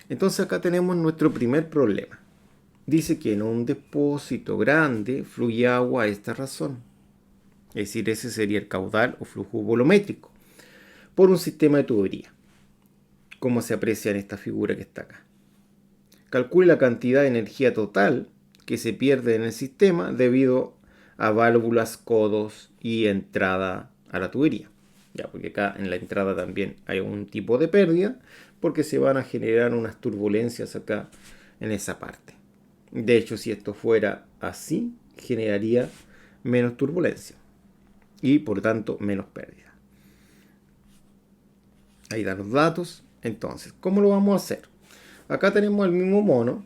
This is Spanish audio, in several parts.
Entonces acá tenemos nuestro primer problema. Dice que en un depósito grande fluye agua a esta razón. Es decir, ese sería el caudal o flujo volumétrico por un sistema de tubería, como se aprecia en esta figura que está acá. Calcule la cantidad de energía total que se pierde en el sistema debido a válvulas, codos y entrada a la tubería. Ya, porque acá en la entrada también hay un tipo de pérdida porque se van a generar unas turbulencias acá en esa parte. De hecho, si esto fuera así, generaría menos turbulencia y por tanto menos pérdida. Ahí dan los datos. Entonces, ¿cómo lo vamos a hacer? Acá tenemos el mismo mono.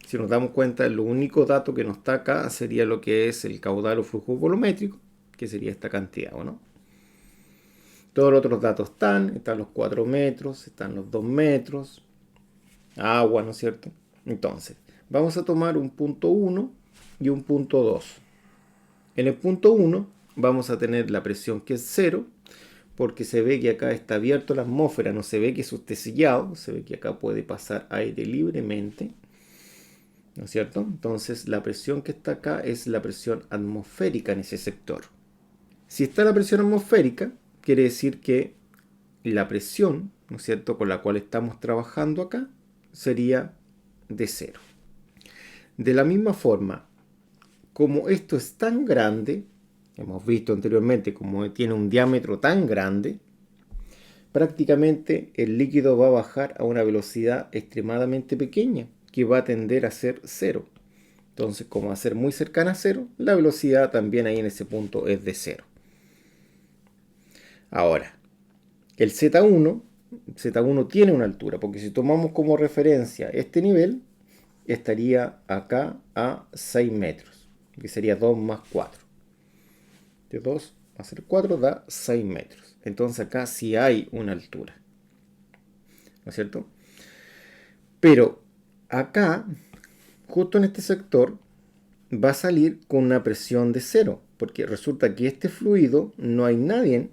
Si nos damos cuenta, el único dato que no está acá sería lo que es el caudal o flujo volumétrico, que sería esta cantidad, ¿o no? Todos los otros datos están los 4 metros, están los 2 metros, agua, ¿no es cierto? Entonces, vamos a tomar un punto 1 y un punto 2. En el punto 1 vamos a tener la presión que es 0, porque se ve que acá está abierto la atmósfera, no se ve que eso esté sellado, se ve que acá puede pasar aire libremente, ¿no es cierto? Entonces la presión que está acá es la presión atmosférica en ese sector. Si está la presión atmosférica, quiere decir que la presión, ¿no es cierto?, con la cual estamos trabajando acá, sería de 0. De la misma forma, como esto es tan grande, hemos visto anteriormente como tiene un diámetro tan grande, prácticamente el líquido va a bajar a una velocidad extremadamente pequeña, que va a tender a ser 0. Entonces, como va a ser muy cercana a 0, la velocidad también ahí en ese punto es de 0. Ahora, el Z1 tiene una altura, porque si tomamos como referencia este nivel, estaría acá a 6 metros, que sería 2 más 4. De 2 a ser 4 da 6 metros. Entonces acá sí hay una altura, ¿no es cierto? Pero acá, justo en este sector, va a salir con una presión de 0, porque resulta que este fluido no hay nadie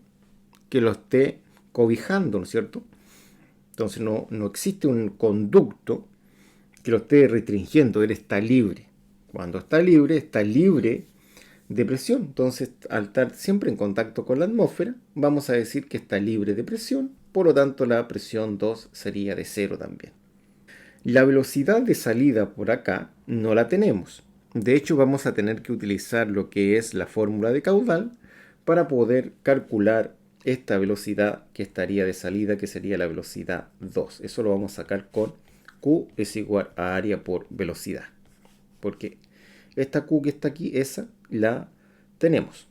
que lo esté cobijando, ¿no es cierto? Entonces no existe un conducto que lo esté restringiendo, él está libre. Cuando está libre de presión. Entonces, al estar siempre en contacto con la atmósfera, vamos a decir que está libre de presión, por lo tanto la presión 2 sería de 0 también. La velocidad de salida por acá no la tenemos. De hecho, vamos a tener que utilizar lo que es la fórmula de caudal para poder calcular esta velocidad que estaría de salida, que sería la velocidad 2. Eso lo vamos a sacar con Q es igual a área por velocidad. Porque esta Q que está aquí, esa la tenemos.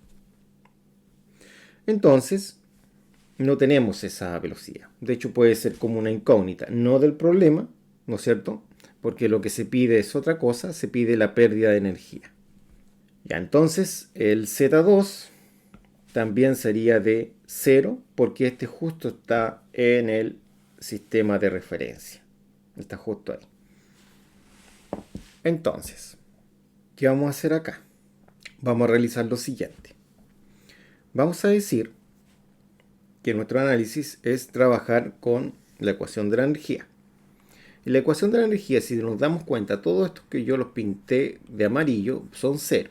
Entonces, no tenemos esa velocidad. De hecho, puede ser como una incógnita, no del problema, ¿no es cierto? Porque lo que se pide es otra cosa, se pide la pérdida de energía. Ya, entonces el Z2 también sería de 0, porque este justo está en el sistema de referencia. Está justo ahí. Entonces, ¿qué vamos a hacer acá? Vamos a realizar lo siguiente. Vamos a decir que nuestro análisis es trabajar con la ecuación de la energía. En la ecuación de la energía, si nos damos cuenta, todos estos que yo los pinté de amarillo son 0.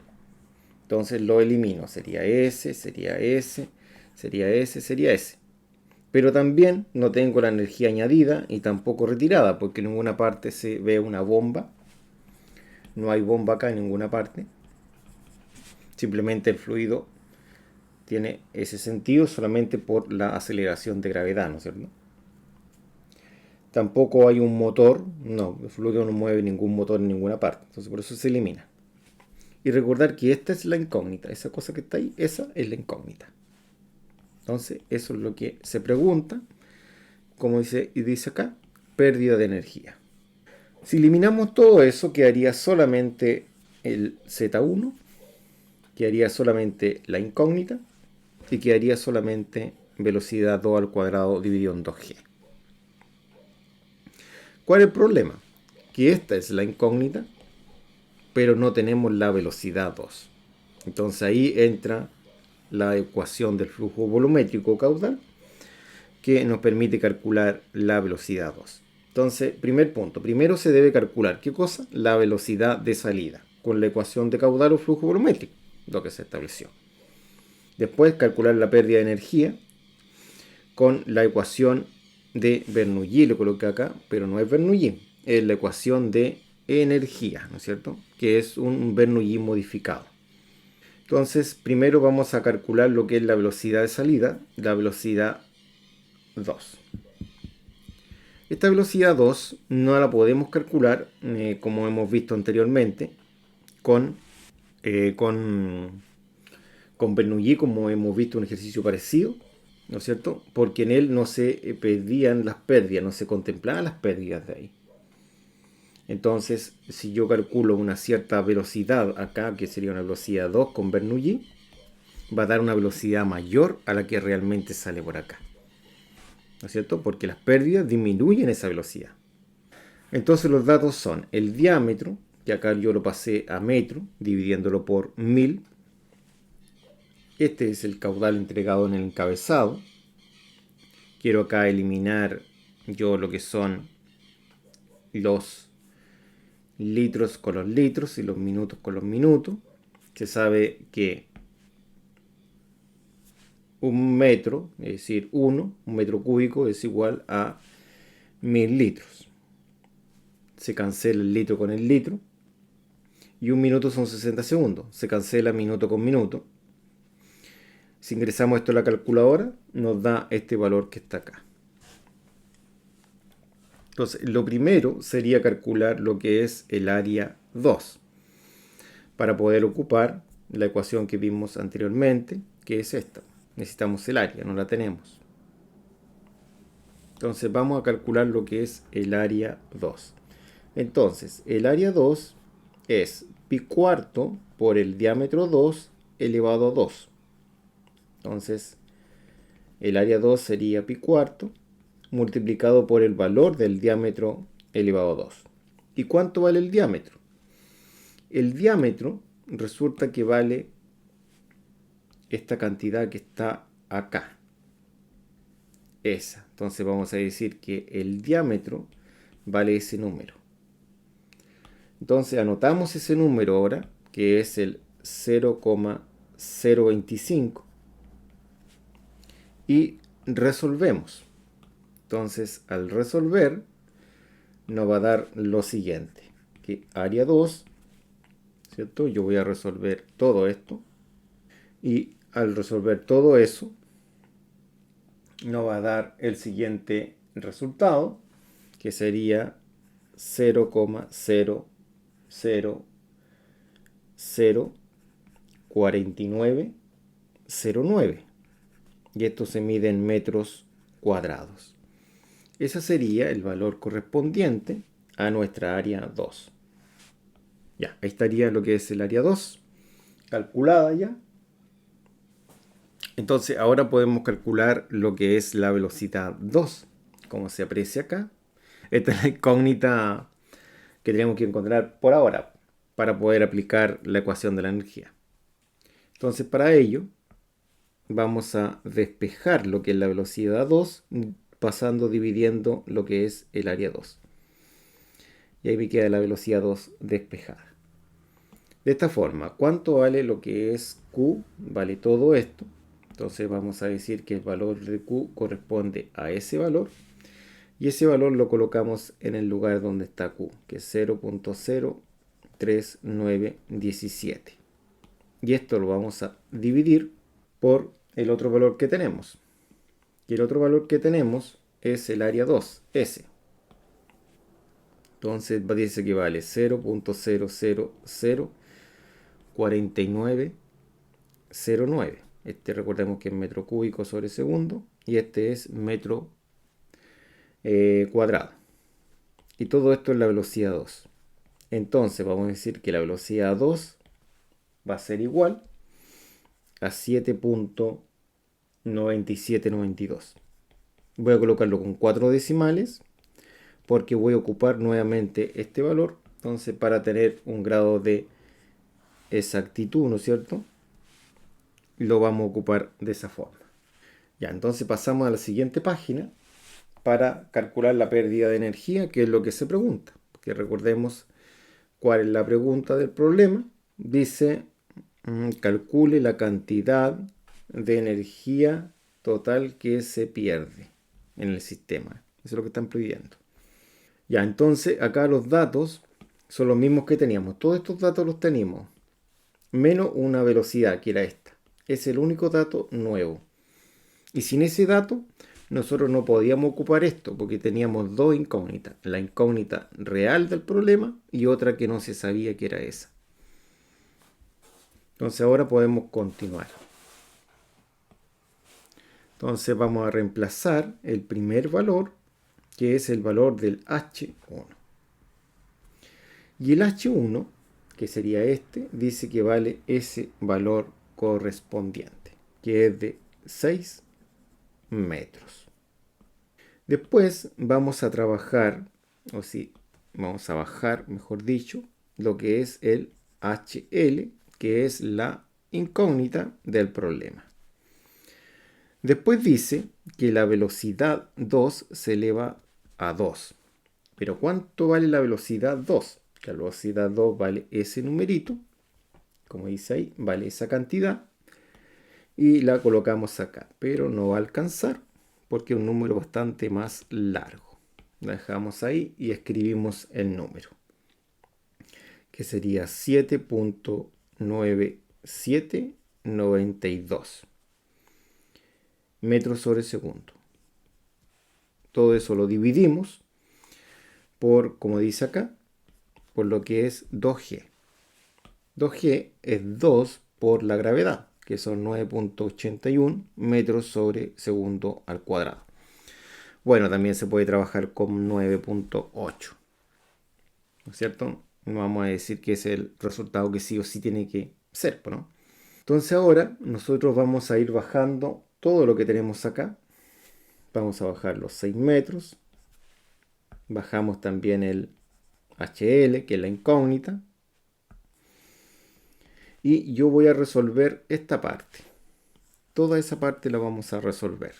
Entonces lo elimino. Sería S, sería S, sería S, sería S. Pero también no tengo la energía añadida y tampoco retirada, porque en ninguna parte se ve una bomba. No hay bomba acá en ninguna parte. Simplemente el fluido tiene ese sentido solamente por la aceleración de gravedad, ¿no es cierto? Tampoco hay un motor, no, el fluido no mueve ningún motor en ninguna parte, entonces por eso se elimina. Y recordar que esta es la incógnita, esa cosa que está ahí, esa es la incógnita. Entonces eso es lo que se pregunta, como dice acá, pérdida de energía. Si eliminamos todo eso, quedaría solamente el Z1, quedaría solamente la incógnita y quedaría solamente velocidad 2 al cuadrado dividido en 2G. ¿Cuál es el problema? Que esta es la incógnita, pero no tenemos la velocidad 2. Entonces ahí entra la ecuación del flujo volumétrico caudal que nos permite calcular la velocidad 2. Entonces, primer punto. Primero se debe calcular, ¿qué cosa? La velocidad de salida, con la ecuación de caudal o flujo volumétrico, lo que se estableció. Después, calcular la pérdida de energía con la ecuación de Bernoulli, lo coloqué acá, pero no es Bernoulli, es la ecuación de energía, ¿no es cierto? Que es un Bernoulli modificado. Entonces, primero vamos a calcular lo que es la velocidad de salida, la velocidad 2. Esta velocidad 2 no la podemos calcular, como hemos visto anteriormente, con, eh, con, con Bernoulli, como hemos visto un ejercicio parecido, ¿no es cierto? Porque en él no se pedían las pérdidas, no se contemplaban las pérdidas de ahí. Entonces, si yo calculo una cierta velocidad acá, que sería una velocidad 2 con Bernoulli, va a dar una velocidad mayor a la que realmente sale por acá. ¿No es cierto? Porque las pérdidas disminuyen esa velocidad. Entonces los datos son el diámetro, que acá yo lo pasé a metro, dividiéndolo por 1000. Este es el caudal entregado en el encabezado. Quiero acá eliminar yo lo que son los litros con los litros y los minutos con los minutos. Se sabe que un metro, es decir, un metro cúbico es igual a 1000 litros. Se cancela el litro con el litro. Y un minuto son 60 segundos. Se cancela minuto con minuto. Si ingresamos esto a la calculadora, nos da este valor que está acá. Entonces, lo primero sería calcular lo que es el área 2 para poder ocupar la ecuación que vimos anteriormente, que es esta. Necesitamos el área, no la tenemos. Entonces, vamos a calcular lo que es el área 2. Entonces, el área 2 es pi cuarto por el diámetro 2 elevado a 2. Entonces, el área 2 sería pi cuarto multiplicado por el valor del diámetro elevado a 2. ¿Y cuánto vale el diámetro? El diámetro resulta que vale esta cantidad que está acá. Esa. Entonces vamos a decir que el diámetro vale ese número. Entonces anotamos ese número ahora, que es el 0,025, y resolvemos. Entonces al resolver nos va a dar lo siguiente, que área 2, ¿cierto? Yo voy a resolver todo esto, y al resolver todo eso nos va a dar el siguiente resultado, que sería 0,0004909, y esto se mide en metros cuadrados. Ese sería el valor correspondiente a nuestra área 2. Ya, ahí estaría lo que es el área 2 calculada ya. Entonces ahora podemos calcular lo que es la velocidad 2, como se aprecia acá. Esta es la incógnita que tenemos que encontrar por ahora para poder aplicar la ecuación de la energía. Entonces para ello vamos a despejar lo que es la velocidad 2 dividiendo lo que es el área 2. Y ahí me queda la velocidad 2 despejada. De esta forma, ¿cuánto vale lo que es Q? Vale todo esto. Entonces vamos a decir que el valor de Q corresponde a ese valor. Y ese valor lo colocamos en el lugar donde está Q, que es 0,03917. Y esto lo vamos a dividir por el otro valor que tenemos. Y el otro valor que tenemos es el área 2, S. Entonces dice que vale 0,0004909. Recordemos que es metro cúbico sobre segundo. Y este es metro cuadrado. Y todo esto es la velocidad 2. Entonces vamos a decir que la velocidad 2 va a ser igual a 7,9792. Voy a colocarlo con 4 decimales porque voy a ocupar nuevamente este valor. Entonces para tener un grado de exactitud, ¿no es cierto? Lo vamos a ocupar de esa forma. Ya, entonces pasamos a la siguiente página para calcular la pérdida de energía, que es lo que se pregunta. Que recordemos cuál es la pregunta del problema. Dice, calcule la cantidad de energía total que se pierde en el sistema. Eso es lo que están pidiendo. Ya, entonces acá los datos son los mismos que teníamos. Todos estos datos los tenemos, menos una velocidad, que era esta. Es el único dato nuevo. Y sin ese dato, nosotros no podíamos ocupar esto, porque teníamos dos incógnitas. La incógnita real del problema y otra que no se sabía que era esa. Entonces ahora podemos continuar. Entonces vamos a reemplazar el primer valor, que es el valor del H1. Y el H1, que sería este, dice que vale ese valor correspondiente, que es de 6 metros. Después vamos a trabajar, o sí, vamos a bajar, mejor dicho, lo que es el HL, que es la incógnita del problema. Después dice que la velocidad 2 se eleva a 2. Pero ¿cuánto vale la velocidad 2? La velocidad 2 vale ese numerito, como dice ahí, vale esa cantidad. Y la colocamos acá, pero no va a alcanzar porque es un número bastante más largo. La dejamos ahí y escribimos el número, que sería 7.9792 metros sobre segundo. Todo eso lo dividimos por, como dice acá, por lo que es 2G. 2G es 2 por la gravedad, que son 9.81 metros sobre segundo al cuadrado. Bueno, también se puede trabajar con 9.8. ¿No es cierto? No vamos a decir que es el resultado que sí o sí tiene que ser, ¿no? Entonces ahora nosotros vamos a ir bajando todo lo que tenemos acá. Vamos a bajar los 6 metros. Bajamos también el HL, que es la incógnita. Y yo voy a resolver esta parte. Toda esa parte la vamos a resolver.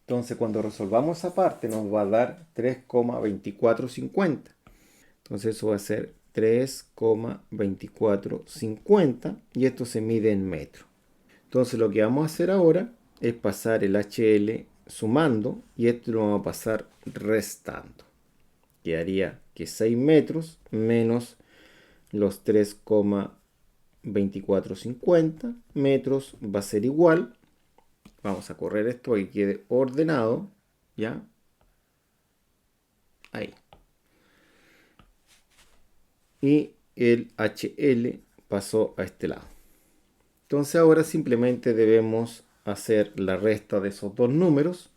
Entonces cuando resolvamos esa parte nos va a dar 3,2450. Entonces eso va a ser 3,2450 y esto se mide en metros. Entonces lo que vamos a hacer ahora es pasar el HL sumando y esto lo vamos a pasar restando. Quedaría que 6 metros menos los 3,2450 metros va a ser igual. Vamos a correr esto para que quede ordenado, ¿ya? Ahí. Y el HL pasó a este lado. Entonces ahora simplemente debemos hacer la resta de esos dos números,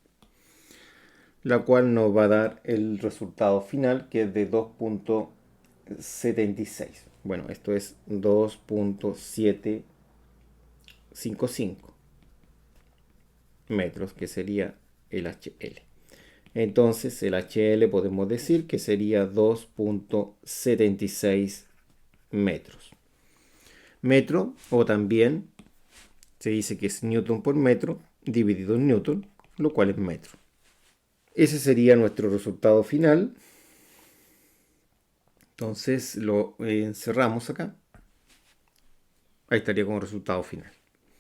la cual nos va a dar el resultado final, que es de 2.76. Bueno, esto es 2.755 metros, que sería el HL. Entonces el HL podemos decir que sería 2.76 metros. Metro, o también se dice que es newton por metro dividido en newton, lo cual es metro. Ese sería nuestro resultado final. Entonces lo encerramos acá. Ahí estaría como resultado final.